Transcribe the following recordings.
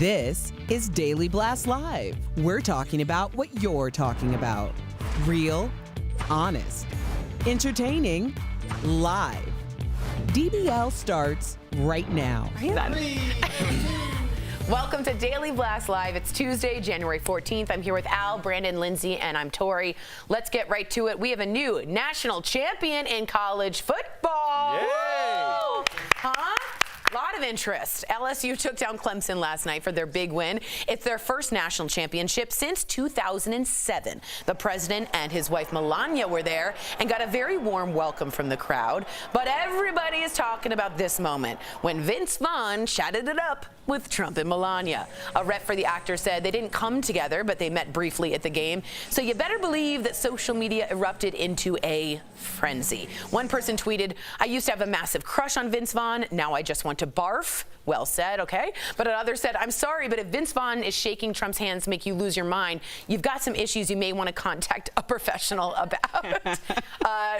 This is Daily Blast Live. We're talking about what you're talking about. Real, honest, entertaining, live. DBL starts right now. Welcome to Daily Blast Live. It's Tuesday, January 14th. I'm here with Al, Brandon, Lindsay, and I'm Tori. Let's get right to it. We have a new national champion in college football. Yay! Woo! Huh? A lot of interest. LSU took down Clemson last night for their big win. It's their first national championship since 2007. The president and his wife Melania were there and got a very warm welcome from the crowd. But everybody is talking about this moment when Vince Vaughn chatted it up with Trump and Melania. A rep for the actor said they didn't come together, but they met briefly at the game. So you better believe that social media erupted into a frenzy. One person tweeted, "I used to have a massive crush on Vince Vaughn. Now I just want to barf." Well said, okay? But another said, "I'm sorry, but if Vince Vaughn is shaking Trump's hands to make you lose your mind, you've got some issues you may want to contact a professional about."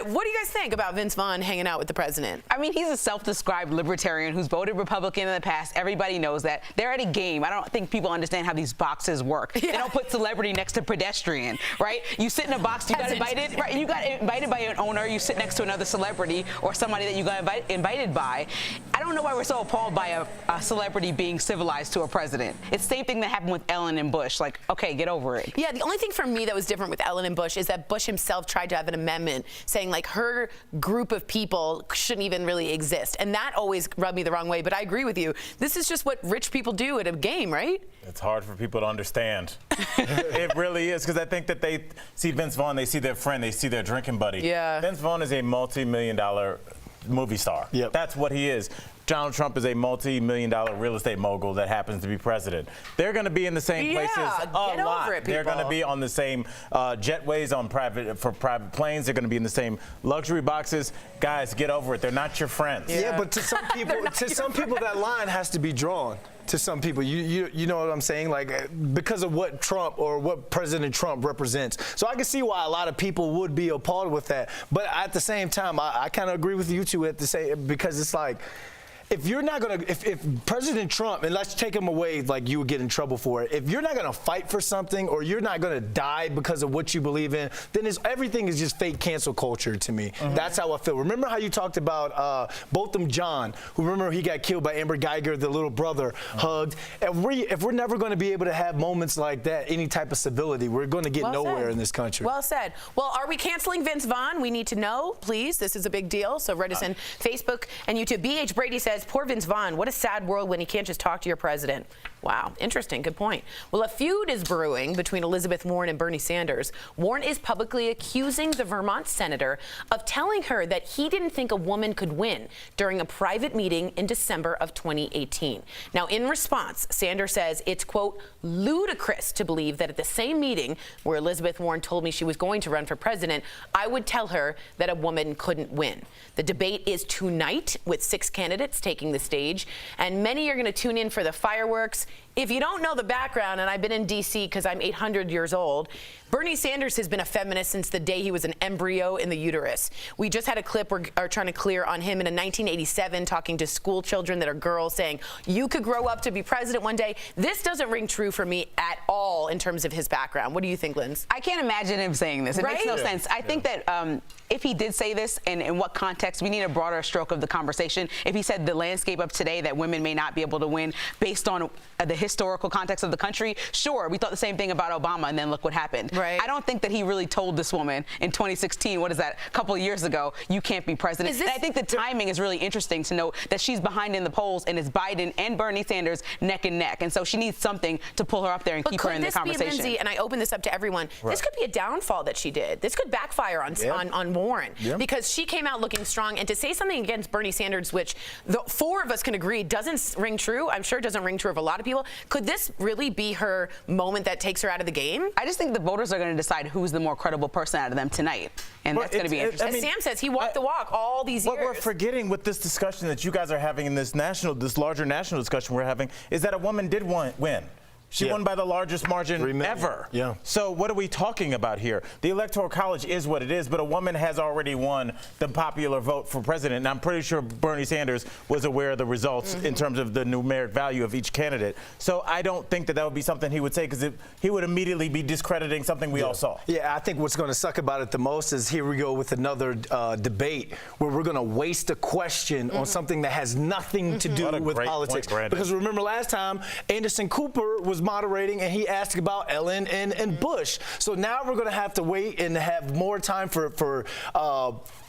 What do you guys think about Vince Vaughn hanging out with the president? I mean, he's a self-described libertarian who's voted Republican in the past. Everybody knows that. They're at a game. I don't think people understand how these boxes work. Yeah. They don't put celebrity next to pedestrian, right? You sit in a box, you got invited, right? You got invited by an owner, you sit next to another celebrity or somebody that you got invited by. I don't know why we're so appalled by a celebrity being civilized to a president. It's the same thing that happened with Ellen and Bush. Like, okay, get over it. Yeah, the only thing for me that was different with Ellen and Bush is that Bush himself tried to have an amendment saying, like, her group of people shouldn't even really exist. And that always rubbed me the wrong way. But I agree with you. This is just what rich people do at a game, right? It's hard for people to understand. It really is, because I think that they see Vince Vaughn, they see their friend, they see their drinking buddy. Yeah. Vince Vaughn is a multi-million-dollar movie star. Yep. That's what he is. Donald Trump is a multi-million-dollar real estate mogul that happens to be president. They're going to be in the same places a lot. Over it, they're going to be on the same jetways on private planes. They're going to be in the same luxury boxes. Guys, get over it. They're not your friends. Yeah, but to some people, that line has to be drawn. To some people, you know what I'm saying? Like, because of what Trump or what President Trump represents. So I can see why a lot of people would be appalled with that. But at the same time, I kind of agree with you two at the same, because it's like, if you're not going to, if President Trump, and let's take him away, like you would get in trouble for it, if you're not going to fight for something or you're not going to die because of what you believe in, then everything is just fake cancel culture to me. Mm-hmm. That's how I feel. Remember how you talked about Botham Jean, who, remember, he got killed by Amber Geiger, the little brother, hugged. If we're never going to be able to have moments like that, any type of civility, we're going to get nowhere in this country. Well said. Well, are we canceling Vince Vaughn? We need to know, please. This is a big deal. So write us in Facebook and YouTube. B.H. Brady says, "Poor Vince Vaughn. What a sad world when he can't just talk to your president." Wow. Interesting. Good point. Well, a feud is brewing between Elizabeth Warren and Bernie Sanders. Warren is publicly accusing the Vermont senator of telling her that he didn't think a woman could win during a private meeting in December of 2018. Now, in response, Sanders says it's, quote, ludicrous to believe that at the same meeting where Elizabeth Warren told me she was going to run for president, I would tell her that a woman couldn't win. The debate is tonight with 6 candidates taking the stage, and many are going to tune in for the fireworks. If you don't know the background, and I've been in D.C. because I'm 800 years old, Bernie Sanders has been a feminist since the day he was an embryo in the uterus. We just had a clip we're trying to clear on him in a 1987 talking to school children that are girls saying, you could grow up to be president one day. This doesn't ring true for me at all in terms of his background. What do you think, Linz? I can't imagine him saying this. It makes no sense. I think that if he did say this, and in what context, we need a broader stroke of the conversation. If he said the landscape of today, that women may not be able to win based on the historical context of the country, sure, we thought the same thing about Obama, and then look what happened. Right. I don't think that he really told this woman in 2016, what is that, a couple of years ago, you can't be president. And I think the timing is really interesting to note that she's behind in the polls, and it's Biden and Bernie Sanders neck and neck. And so she needs something to pull her up there and keep her in the conversation. Could this be, Lindsay, and I open this up to everyone, this could be a downfall that she did. This could backfire on Warren, because she came out looking strong, and to say something against Bernie Sanders, which the 4 of us can agree doesn't ring true, I'm sure it doesn't ring true of a lot of people, could this really be her moment that takes her out of the game? I just think the voters are going to decide who's the more credible person out of them tonight, and that's going to be interesting. As Sam says, he walked the walk all these years. What we're forgetting with this discussion that you guys are having in this larger national discussion we're having is that a woman did win. She won by the largest margin ever. Yeah. So what are we talking about here? The Electoral College is what it is, but a woman has already won the popular vote for president. And I'm pretty sure Bernie Sanders was aware of the results in terms of the numeric value of each candidate. So I don't think that would be something he would say, because he would immediately be discrediting something we all saw. Yeah, I think what's going to suck about it the most is here we go with another debate where we're going to waste a question on something that has nothing to do with politics. Because remember last time, Anderson Cooper was moderating and he asked about Ellen and Bush. So now we're going to have to wait and have more time for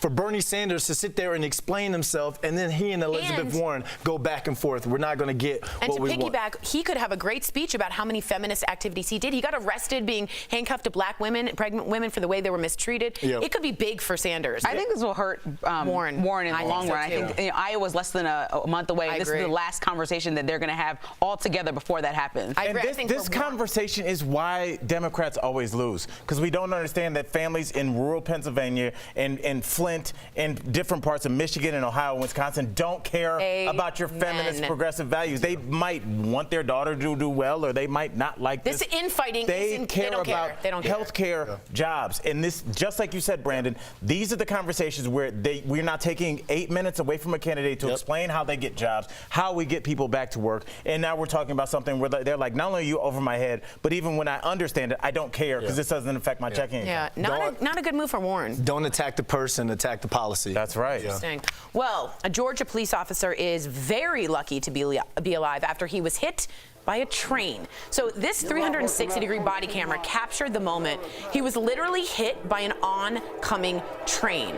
Bernie Sanders to sit there and explain himself, and then he and Elizabeth Warren go back and forth. We're not going to get what we want. And to piggyback, he could have a great speech about how many feminist activities he did. He got arrested being handcuffed to black women, pregnant women, for the way they were mistreated. Yep. It could be big for Sanders. I think this will hurt Warren in the long run. I think Iowa's less than a month away. And this is the last conversation that they're going to have all together before that happens. I agree. This conversation is why Democrats always lose, because we don't understand that families in rural Pennsylvania and Flint and different parts of Michigan and Ohio and Wisconsin don't care about your feminist progressive values. They might want their daughter to do well, or they might not like this. This infighting, they care about health care, jobs. And this, just like you said, Brandon, these are the conversations where we're not taking 8 minutes away from a candidate to explain how they get jobs, how we get people back to work. And now we're talking about something where they're like, not only are you over my head, but even when I understand it, I don't care, because this doesn't affect my checking account. Not a good move for Warren. Don't attack the person, attack the policy. That's right. Interesting. Well, a Georgia police officer is very lucky to be alive after he was hit by a train. So this 360-degree body camera captured the moment he was literally hit by an oncoming train.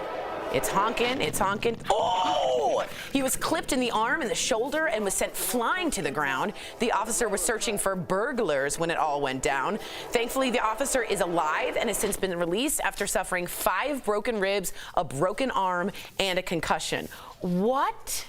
It's honking, it's honking. Oh! He was clipped in the arm and the shoulder and was sent flying to the ground. The officer was searching for burglars when it all went down. Thankfully, the officer is alive and has since been released after suffering 5 broken ribs, a broken arm, and a concussion. What?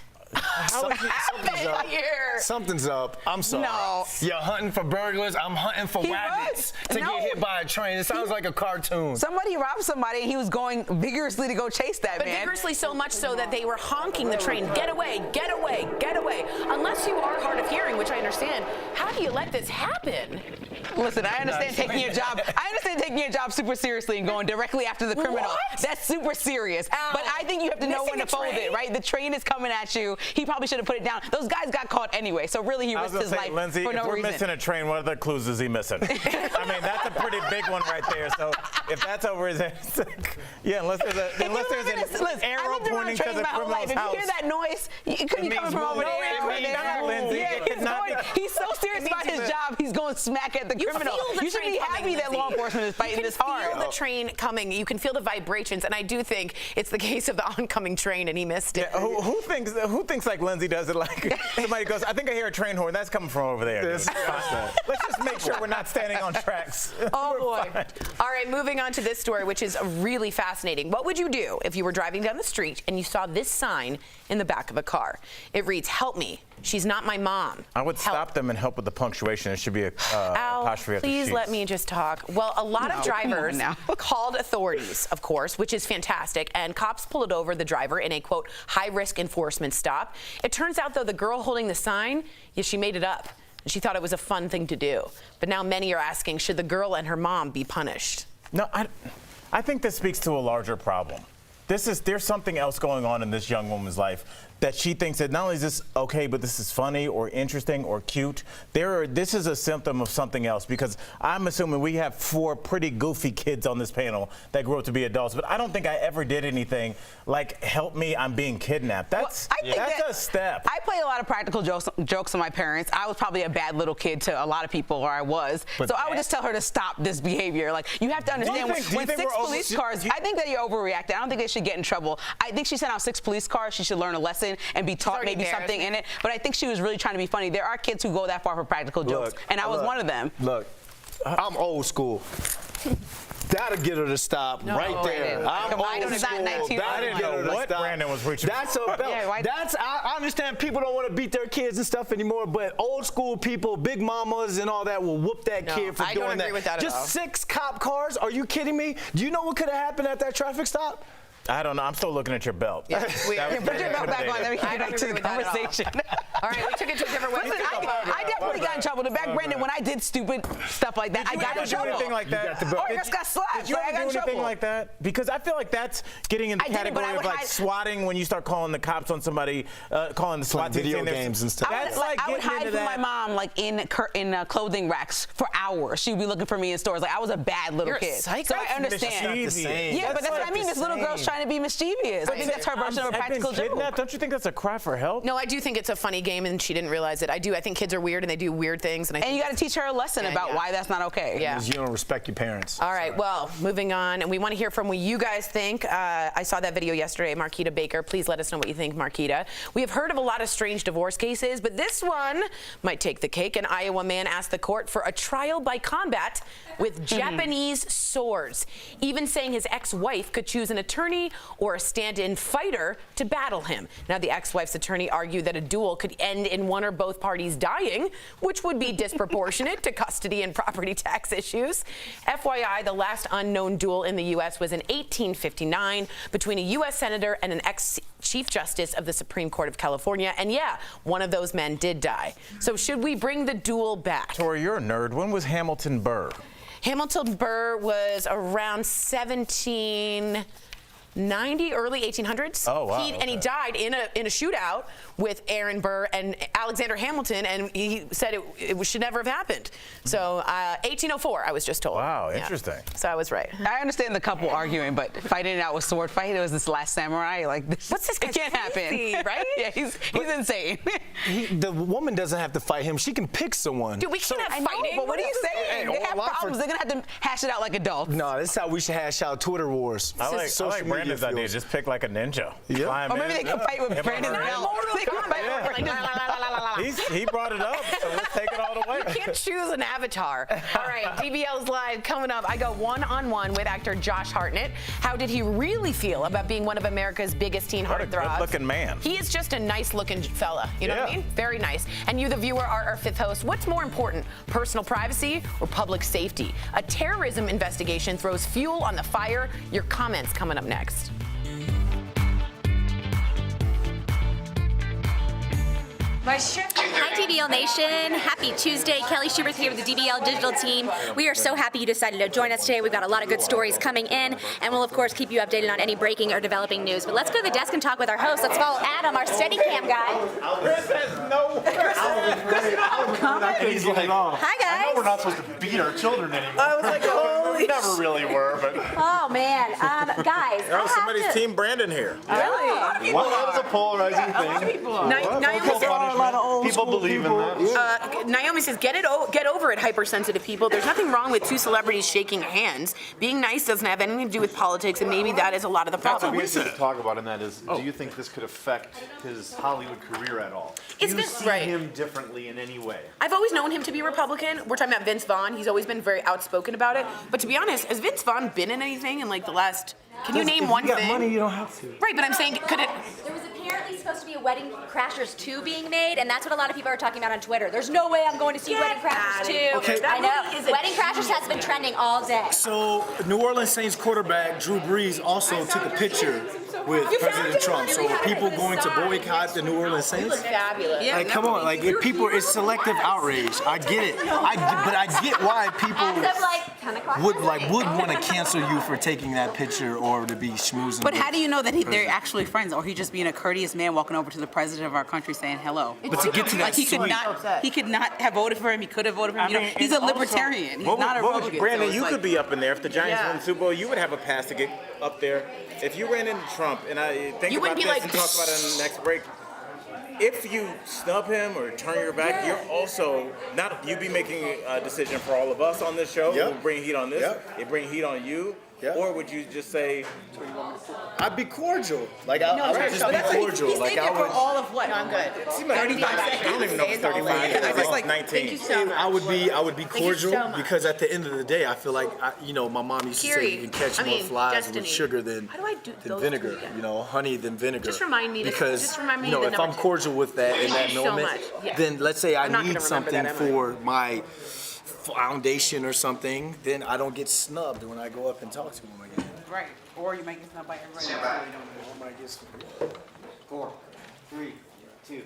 Something's up. I'm sorry. No. You're hunting for burglars. I'm hunting for rabbits to get hit by a train. It sounds like a cartoon. Somebody robbed somebody, and he was going vigorously to go chase that man. But vigorously so much so that they were honking the train. Get away, get away, get away. Unless you are hard of hearing, which I understand, how do you let this happen? Listen, I understand taking your job. I understand taking your job super seriously and going directly after the criminal. What? That's super serious. But I think you have to know when to fold it, right? The train is coming at you. He probably should have put it down. Those guys got caught anyway, so really he risked his life Lindsay, for no reason. if we're missing a train, what other clues is he missing? I mean, that's a pretty big one right there. So if that's over his head, unless there's an arrow pointing to the criminal's house. If you hear that noise, it could be coming from over there. He's so serious about his job, he's going smack at the criminal. You should be happy that law enforcement is fighting this hard. You can feel the train coming. You can feel the vibrations, and I do think it's the case of the oncoming train, and he missed it. Yeah, who thinks like Lindsay does it? Like somebody goes, I think I hear a train horn. That's coming from over there. Let's just make sure we're not standing on tracks. Oh boy! All right, moving on to this story, which is really fascinating. What would you do if you were driving down the street and you saw this sign in the back of a car? It reads, "Help me. She's not my mom." I would stop them and help with the punctuation. It should be a apostrophe at the please sheets. let me just talk. Well, a lot of drivers called authorities, of course, which is fantastic, and cops pulled over the driver in a, quote, high-risk enforcement stop. It turns out, though, the girl holding the sign, she made it up. And she thought it was a fun thing to do. But now many are asking, should the girl and her mom be punished? No, I think this speaks to a larger problem. There's something else going on in this young woman's life that she thinks that not only is this okay, but this is funny or interesting or cute. This is a symptom of something else, because I'm assuming we have 4 pretty goofy kids on this panel that grew up to be adults, but I don't think I ever did anything like, help me, I'm being kidnapped. That's a step. I play a lot of practical jokes on my parents. I was probably a bad little kid to a lot of people, or I was. So I would just tell her to stop this behavior. Like, you have to understand, when 6 police cars, I think that you're overreacting. I don't think they should get in trouble. I think she sent out 6 police cars. She should learn a lesson and be taught maybe something in it. But I think she was really trying to be funny. There are kids who go that far for practical jokes, and I was one of them. Look, I'm old school. That'll get her to stop right there. I'm old school. That'll get her to stop. Brandon was reaching. That's a belt. I understand people don't want to beat their kids and stuff anymore, but old school people, big mamas and all that, will whoop that kid for doing that. I don't agree with that at all. Just 6 cop cars? Are you kidding me? Do you know what could have happened at that traffic stop? I don't know. I'm still looking at your belt. Yeah, put your belt back on. Then we can get back to the conversation. All right, we took it to a different way. Listen, I definitely got in trouble. To back Brandon, when I did stupid stuff like that, I got in trouble. Anything like that? I just got slapped. Did you I ever got do in anything trouble. like that? Because I feel like that's getting in the I did it, but category I of would like hide- swatting when you start calling the cops on somebody, calling the SWAT team. video saying they're- games and stuff. That's like I would getting hide into from my that. mom like in clothing racks for hours. She'd be looking for me in stores. Like I was a bad little You're a kid. psycho. So I understand. Mischievous. Yeah, but that's what I mean. This little girl's trying to be mischievous. I think that's her version of a practical I've been joke. kidnapped. Don't you think that's a cry for help? No, I do think it's a funny game, and she didn't realize it. I do. I think kids are weird, and they do weird things. And And you got to teach her a lesson about why that's not okay. Yeah. Because you don't respect your parents. All right, well, moving on, and we want to hear from what you guys think. I saw that video yesterday, Marquita Baker. Please let us know what you think, Marquita. We have heard of a lot of strange divorce cases, but this one might take the cake. An Iowa man asked the court for a trial by combat with Japanese swords, even saying his ex-wife could choose an attorney or a stand-in fighter to battle him. Now, the ex-wife's attorney argued that a duel could end in one or both parties dying, which would be disproportionate to custody and property tax issues. FYI, the last unknown duel in the U.S. was in 1859 between a U.S. senator and an ex-chief justice of the Supreme Court of California. And yeah, one of those men did die. So should we bring the duel back? Tori, you're a nerd. When was Hamilton Burr? Hamilton Burr was around 1790, early 1800s. Oh, wow, And he died in a shootout with Aaron Burr and Alexander Hamilton, and he said it should never have happened. So 1804, I was just told. Wow, Yeah. interesting. So I was right. I understand the couple arguing, but fighting it out with sword fight, it was this Last Samurai. Like this, What's this It can't crazy, happen, right? Yeah, he's insane. The woman doesn't have to fight him. She can pick someone. Dude, we can't have I know, fighting. but what are you saying? They have problems. They're gonna have to hash it out like adults. No, this is how we should hash out Twitter wars. I like Social media Brandon's idea. fuels. Just pick like a ninja. Yeah. Climb Or maybe in. they can fight with Am I Brandon's right? belt. They can fight with Brandon's He brought it up, so let's take it all the way. You can't choose an avatar. All right, DBL's Live coming up. I go one-on-one with actor Josh Hartnett. How did he really feel about being one of America's biggest teen What a heartthrobs? good-looking man. He is just a nice-looking fella. You know what I Yeah. mean? Very nice. And you, the viewer, are our fifth host. What's more important, personal privacy or public safety? A terrorism investigation throws fuel on the fire. Your comments coming up next. Hi, DBL Nation. Happy Tuesday. Kelly Schubert here with the DBL Digital team. We are so happy you decided to join us today. We've got a lot of good stories coming in, and we'll, of course, keep you updated on any breaking or developing news. But let's go to the desk and talk with our host. Let's follow Adam, our Steadicam guy. Chris has no. He's like, Hi, guys. I know we're not supposed to beat our children anymore. I was like, holy We never really were, but. Oh, man. Guys, I have Somebody's to... Team Brandon here. Really? Well, that was a polarizing thing. People believe in that. Naomi says, get over it, hypersensitive people. There's nothing wrong with two celebrities shaking hands. Being nice doesn't have anything to do with politics, and maybe that is a lot of the problem. What we need to talk about in that is, do you think this could affect his Hollywood career at all? It's Do you been- see right. him differently in any way? I've always known him to be Republican. We're talking about Vince Vaughn. He's always been very outspoken about it. But to be honest, has Vince Vaughn been in anything in like the last? Can you name one thing? you don't have to. Right, but I'm saying, could it? There was apparently supposed to be a Wedding Crashers 2 being made, and that's what a lot of people are talking about on Twitter. There's no way I'm going to see Wedding Crashers 2. Okay. I know. Wedding Crashers has been trending all day. So, New Orleans Saints quarterback Drew Brees also took a picture with President Trump. So, are people going to boycott the New Orleans Saints? Fabulous. Like, come on, like, if people, it's selective outrage. I get it. But I get why people would want to cancel you for taking that picture or to be schmoozing. But with how do you know that they're President. actually friends, or he just being a courteous man walking over to the president of our country saying hello? But to get to that Like he sweet. could not have voted for him. He could have voted for him. He's a libertarian. He's not a Republican. Brandon, so it's you like- could be up in there. If the Giants Yeah. won the Super Bowl, you would have a pass to get up there. If you ran into Trump, and I think You about wouldn't this be like, and talk about it in the next break, if you snub him or turn your back, you're also not. You'd be making a decision for all of us on this show. Yep. We'll bring heat on this. Yep. It bring heat on you. Yep. Or would you just say, I'd be cordial. Like, I would just So be that's what cordial. he's Like, thinking I for would. all of what? no, I'm good. seem like 35 I don't even know if it's 35. I It's just like like- 19. Thank you so much. I would be cordial so much. because at the end of the day, I feel like my mom used to say Kiri, you can catch I more mean, flies Destiny. with sugar than How do I do those vinegar. two again? You know, honey than vinegar. Just remind me to- because just remind me you know the if number I'm two. cordial with that in that Thank you so moment, much. Yeah. then let's say I I'm not need gonna remember something that, am I? for my foundation or something, then I don't get snubbed when I go up and talk to him again. Right. Or you might get snubbed by everybody else. I might get snubbed. 4, 3, 2.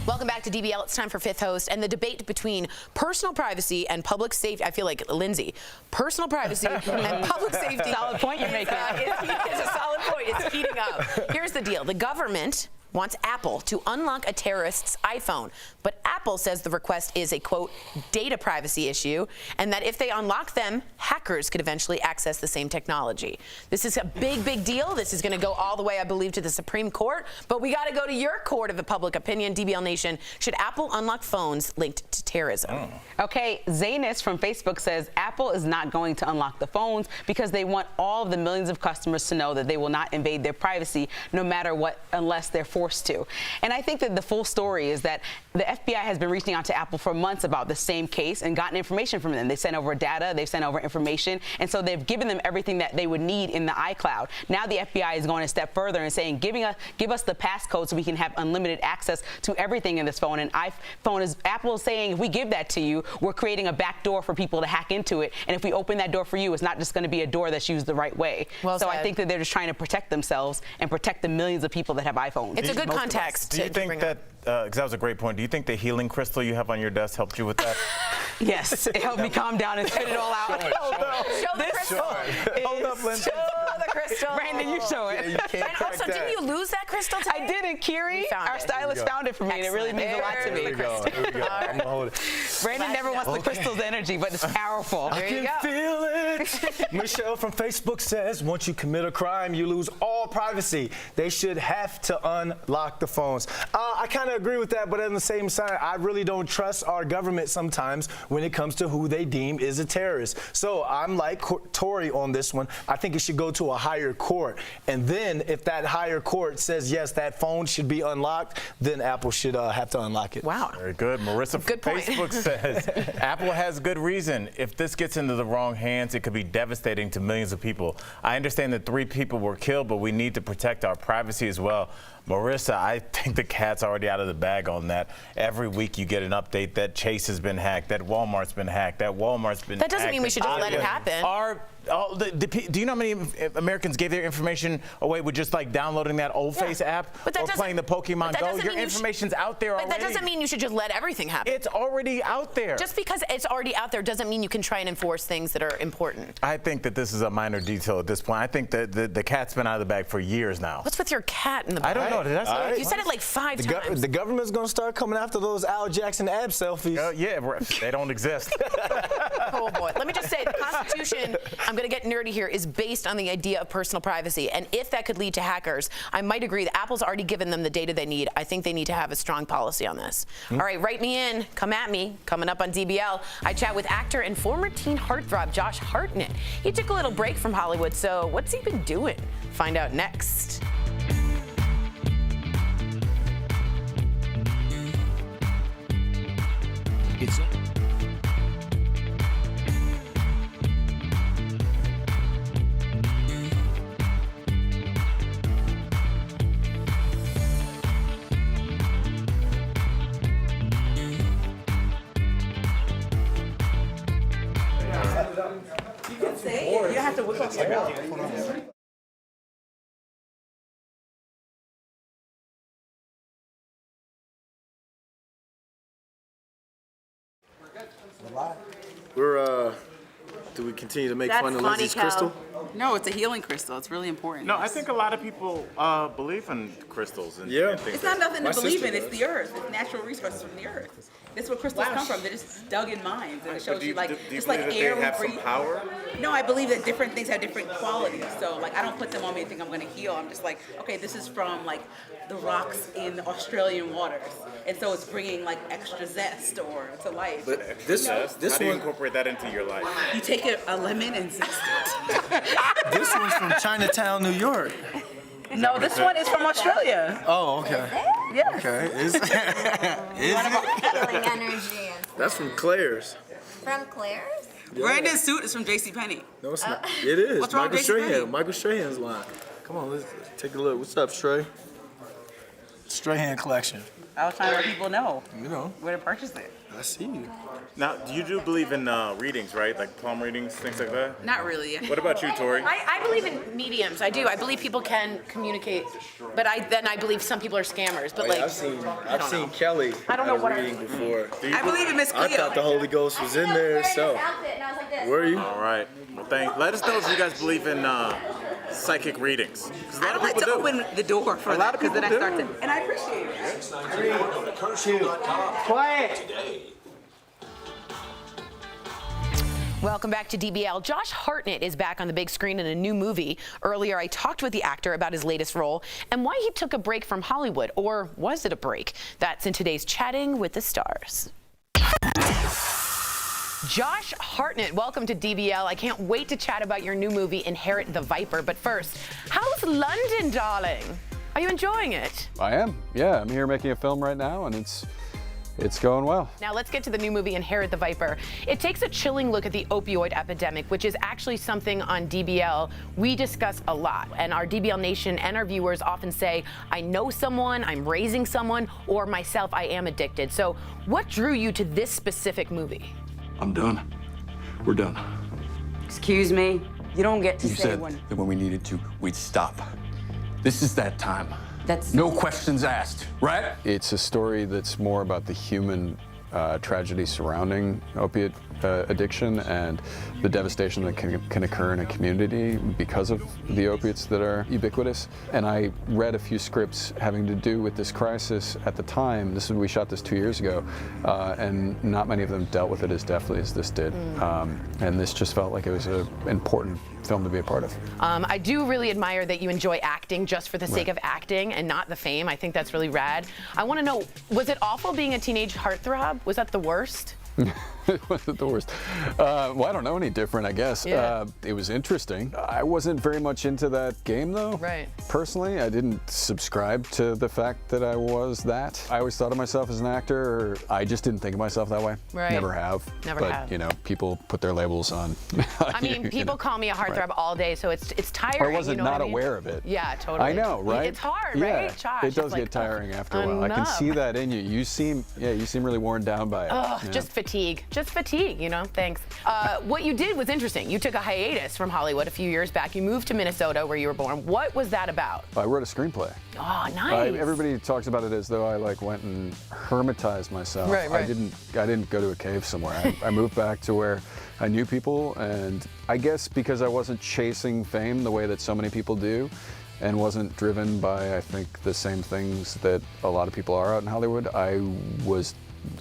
Welcome back to DBL. It's time for Fifth Host and the debate between personal privacy and public safety. I feel like Lindsay. Personal privacy and public safety. Solid point you're making. It's a solid point. It's heating up. Here's the deal. The government wants Apple to unlock a terrorist's iPhone. But Apple says the request is a, quote, data privacy issue, and that if they unlock them, hackers could eventually access the same technology. This is a big, big deal. This is going to go all the way, I believe, to the Supreme Court. But we got to go to your court of the public opinion, DBL Nation. Should Apple unlock phones linked to terrorism? Okay, Zanis from Facebook says Apple is not going to unlock the phones because they want all of the millions of customers to know that they will not invade their privacy no matter what, unless they're forced to. And I think that the full story is that the FBI has been reaching out to Apple for months about the same case and gotten information from them. They sent over data, they've sent over information, and so they've given them everything that they would need in the iCloud. Now the FBI is going a step further and saying, give us the passcode so we can have unlimited access to everything in this phone. And Apple is saying, if we give that to you, we're creating a back door for people to hack into it. And if we open that door for you, it's not just going to be a door that's used the right way. Well so said. I think that they're just trying to protect themselves and protect the millions of people that have iPhones. It's a good context. Do you think that, because that was a great point, do you think the healing crystal you have on your desk helped you with that? Yes, it helped me calm down and spit it all out. Show the crystal. Hold up, Lindsay. Show the crystal. Brandon, you show it. You can't And crack also, that. didn't you lose that crystal today? I did, and Kiri, found our it. stylist, found it for me, and it really means a lot to There me. we go. Here we go. I'm gonna hold it. Brandon never wants the crystal's energy, but it's powerful. There you go. Feel it. Michelle from Facebook says, once you commit a crime, you lose all privacy. They should have to unlock the phones. I kind of agree with that, but on the same side, I really don't trust our government sometimes when it comes to who they deem is a terrorist. So I'm like Tory on this one. I think it should go to a higher court. And then if that higher court says, yes, that phone should be unlocked, then Apple should have to unlock it. Wow. Very good. Marissa from Facebook says, Apple has good reason. If this gets into the wrong hands, it could be devastating to millions of people. I understand that 3 people were killed, but we need to protect our privacy as well. Marissa, I think the cat's already out of the bag on that. Every week you get an update that Chase has been hacked, that Walmart's been hacked, that Walmart's been hacked. That doesn't mean we should just let it happen. Do you know how many Americans gave their information away with just like downloading that Old Face app or playing the Pokemon Go? Your information's out there already. But that doesn't mean you should just let everything happen. It's already out there. Just because it's already out there doesn't mean you can try and enforce things that are important. I think that this is a minor detail at this point. I think that the cat's been out of the bag for years now. What's with your cat in the bag? I don't know. Did I say it? You said it like 5 times. The government's going to start coming after those Al Jackson ab selfies. Yeah, they don't exist. Oh boy. Let me just say, the Constitution, I'm going to get nerdy here, is based on the idea of personal privacy. And if that could lead to hackers, I might agree that Apple's already given them the data they need. I think they need to have a strong policy on this. All right, write me in. Come at me. Coming up on DBL, I chat with actor and former teen heartthrob Josh Hartnett. He took a little break from Hollywood, so what's he been doing? Find out next. You can say it. You don't have to whip up your belt. Do we continue to make That's fun of funny, Lindsay's Cal. crystal? No, it's a healing crystal. It's really important. No, I think a lot of people believe in crystals. And Yeah. things It's not nothing My to believe sister in. It's does. the earth. It's natural resources from the earth. That's where crystals come from. They're just dug in mines, and it shows you like it's like air we breathe. power? No, I believe that different things have different qualities. So like I don't put them on me and think I'm gonna heal. I'm just like, okay, this is from like the rocks in the Australian waters, and so it's bringing like extra zest or to life. But this How do you one, incorporate that into your life? You take a lemon and zest it. this one's from Chinatown, New York. No, this one is from Australia. Oh, okay. Yes. Okay. Is it? Healing energy. That's from Claire's. From Claire's? Brandon's suit is from JCPenney. No, it's not. It is. What's wrong Michael with JCPenney? Strahan. Michael Strahan's line. Come on, let's take a look. What's up, Stray? Strahan collection. I was trying to let people know You know. where to purchase it. I see you. Now, you do believe in readings, right? Like palm readings, things like that? Not really. What about you, Tori? I believe in mediums. I do. I believe people can communicate, but I believe some people are scammers. But like, I've seen Kelly I don't know at a what reading before. I believe in Miss Cleo. I thought the Holy Ghost was in there, so. Were you? All right. Well, let us know if you guys believe in psychic readings. 'Cause a lot I of like people to do. open the door for A lot that of because then I people start do. to, and I appreciate it. Quiet. welcome back to DBL. Josh Hartnett is back on the big screen in a new movie. Earlier, I talked with the actor about his latest role and why he took a break from Hollywood. Or was it a break? That's in today's Chatting with the Stars. Josh Hartnett, welcome to DBL. I can't wait to chat about your new movie, Inherit the Viper. But first, how's London, darling? Are you enjoying it? I am. Yeah, I'm here making a film right now, and it's going well. Now let's get to the new movie, Inherit the Viper. It takes a chilling look at the opioid epidemic, which is actually something on DBL we discuss a lot. And our DBL Nation and our viewers often say, I know someone, I'm raising someone, or myself, I am addicted. So what drew you to this specific movie? I'm done. We're done. Excuse me? You don't get to You say said when. that when we needed to, we'd stop. This is that time. That's no questions asked, right? It's a story that's more about the human tragedy surrounding opiate addiction and the devastation that can occur in a community because of the opiates that are ubiquitous. And I read a few scripts having to do with this crisis at the time. We shot this 2 years ago, and not many of them dealt with it as deftly as this did. And this just felt like it was an important film to be a part of. I do really admire that you enjoy acting just for the sake of acting and not the fame. I think that's really rad. I want to know, was it awful being a teenage heartthrob? Was that the worst? It wasn't the worst. Well, I don't know any different, I guess. Yeah. It was interesting. I wasn't very much into that game, though. Right. Personally, I didn't subscribe to the fact that I was that. I always thought of myself as an actor, or I just didn't think of myself that way. Right. Never have. Never but, have. you know, people put their labels on. I mean, people call me a heartthrob all day, so it's tiring. Or I wasn't you know not what I mean? aware of it. Yeah, totally. I know, right? It's hard, yeah. right, Josh? It does It's get like, tiring after a while. I can enough. see that in you. You seem really worn down by it. Ugh, Yeah. just fatigue. Just fatigue, you know? Thanks. What you did was interesting. You took a hiatus from Hollywood a few years back. You moved to Minnesota where you were born. What was that about? I wrote a screenplay. Oh, nice. Everybody talks about it as though I went and hermitized myself. Right. I didn't go to a cave somewhere. I moved back to where I knew people, and I guess because I wasn't chasing fame the way that so many people do, and wasn't driven by, I think, the same things that a lot of people are out in Hollywood, I was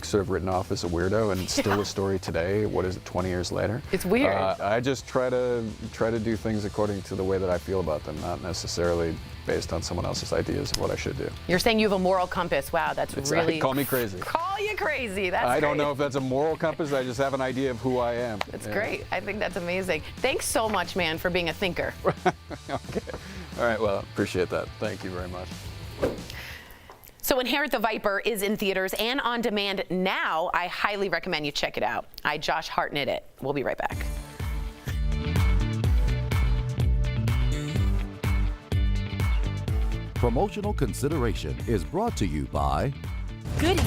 sort of written off as a weirdo, and it's still a story today. What is it, 20 years later? It's weird. I just try to do things according to the way that I feel about them, not necessarily based on someone else's ideas of what I should do. You're saying you have a moral compass. Wow, that's really... Call me crazy. Call you crazy. That's I don't great. know if that's a moral compass. I just have an idea of who I am. That's great. I think that's amazing. Thanks so much, man, for being a thinker. Okay. All right, well, appreciate that. Thank you very much. So Inherit the Viper is in theaters and on demand now. I highly recommend you check it out. I Josh Hartnett it. We'll be right back. Promotional consideration is brought to you by Goody.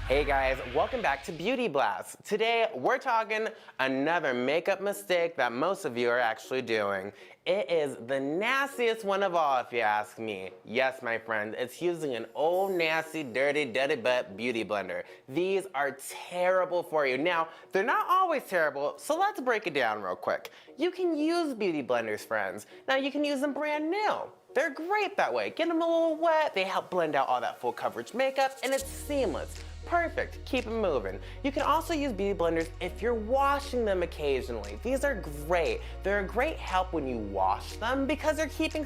Hey guys, welcome back to Beauty Blast. Today, we're talking another makeup mistake that most of you are actually doing. It is the nastiest one of all, if you ask me. Yes, my friend, it's using an old, nasty, dirty butt beauty blender. These are terrible for you. Now, they're not always terrible, so let's break it down real quick. You can use beauty blenders, friends. Now, you can use them brand new. They're great that way. Get them a little wet, they help blend out all that full coverage makeup, and it's seamless. Perfect, keep it moving. You can also use beauty blenders if you're washing them occasionally. These are great. They're a great help when you wash them because they're keeping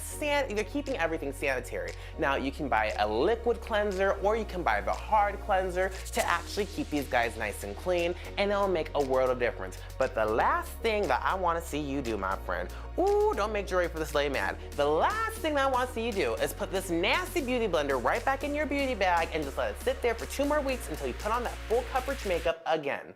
everything sanitary. Now you can buy a liquid cleanser or you can buy the hard cleanser to actually keep these guys nice and clean, and it'll make a world of difference. But the last thing that I want to see you do, my friend, ooh, don't make Jory for the sleigh mad. The last thing that I want to see you do is put this nasty beauty blender right back in your beauty bag and just let it sit there for 2 more weeks until you put on that full coverage makeup again.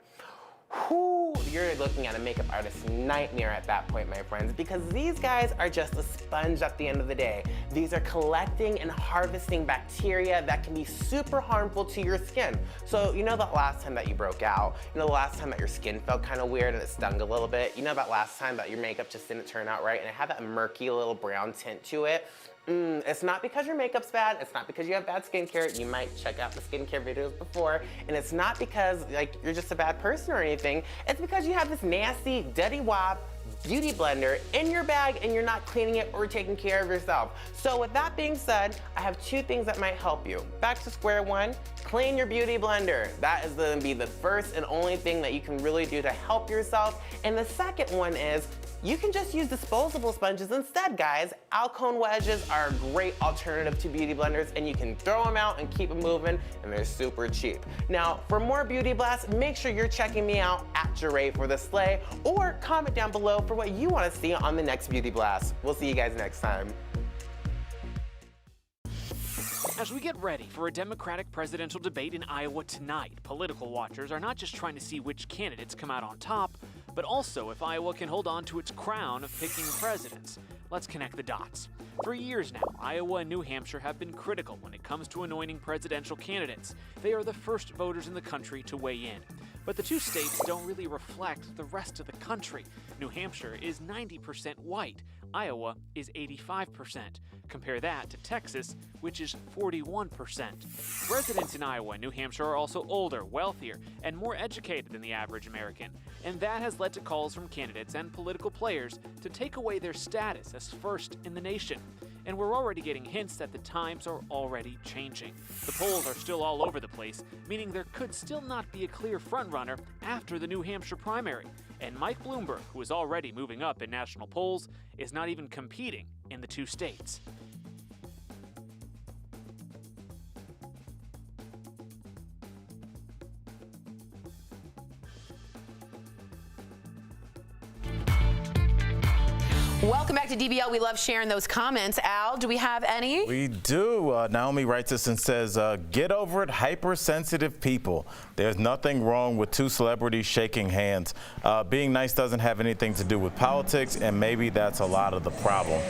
whoo, you're looking at a makeup artist's nightmare at that point, my friends, because these guys are just a sponge at the end of the day. These are collecting and harvesting bacteria that can be super harmful to your skin. So you know that last time that you broke out, you know the last time that your skin felt kind of weird and it stung a little bit, you know that last time that your makeup just didn't turn out right and it had that murky little brown tint to it? It's not because your makeup's bad, it's not because you have bad skincare, you might check out the skincare videos before, and it's not because like you're just a bad person or anything, it's because you have this nasty, dirty wop beauty blender in your bag and you're not cleaning it or taking care of yourself. So with that being said, I have 2 things that might help you. Back to square one, clean your beauty blender. That is gonna be the first and only thing that you can really do to help yourself. And the second one is, you can just use disposable sponges instead, guys. Alcone wedges are a great alternative to beauty blenders and you can throw them out and keep them moving and they're super cheap. Now, for more beauty blasts, make sure you're checking me out at Jeray for the Slay or comment down below for what you want to see on the next beauty blast. We'll see you guys next time. As we get ready for a Democratic presidential debate in Iowa tonight, political watchers are not just trying to see which candidates come out on top, but also if Iowa can hold on to its crown of picking presidents. Let's connect the dots. For years now, Iowa and New Hampshire have been critical when it comes to anointing presidential candidates. They are the first voters in the country to weigh in. But the 2 states don't really reflect the rest of the country. New Hampshire is 90% white. Iowa is 85%. Compare that to Texas, which is 41%. Residents in Iowa and New Hampshire are also older, wealthier, and more educated than the average American. And that has led to calls from candidates and political players to take away their status as first in the nation. And we're already getting hints that the times are already changing. The polls are still all over the place, meaning there could still not be a clear frontrunner after the New Hampshire primary. And Mike Bloomberg, who is already moving up in national polls, is not even competing in the 2 states. Welcome back to DBL. We love sharing those comments. Al, do we have any? We do. Naomi writes us and says, get over it, hypersensitive people. There's nothing wrong with 2 celebrities shaking hands. Being nice doesn't have anything to do with politics, and maybe that's a lot of the problem.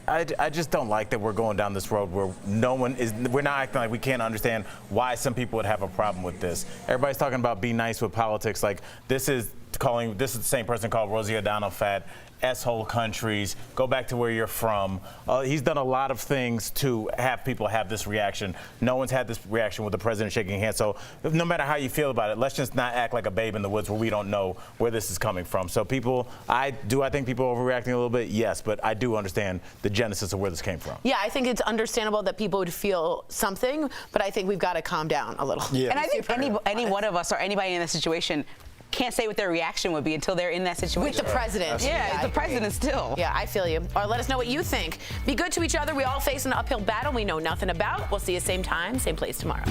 I just don't like that we're going down this road where we're not acting like we can't understand why some people would have a problem with this. Everybody's talking about be nice with politics. Like, this is the same person called Rosie O'Donnell fat. S-hole countries, go back to where you're from. He's done a lot of things to have people have this reaction. No one's had this reaction with the president shaking hands. So no matter how you feel about it, let's just not act like a babe in the woods where we don't know where this is coming from. So I think people are overreacting a little bit? Yes, but I do understand the genesis of where this came from. Yeah, I think it's understandable that people would feel something, but I think we've got to calm down a little. Yeah. And I think any one of us or anybody in this situation can't say what their reaction would be until they're in that situation. With the president. Yeah, the president still. Yeah, I feel you. Or let us know what you think. Be good to each other. We all face an uphill battle we know nothing about. We'll see you same time, same place tomorrow.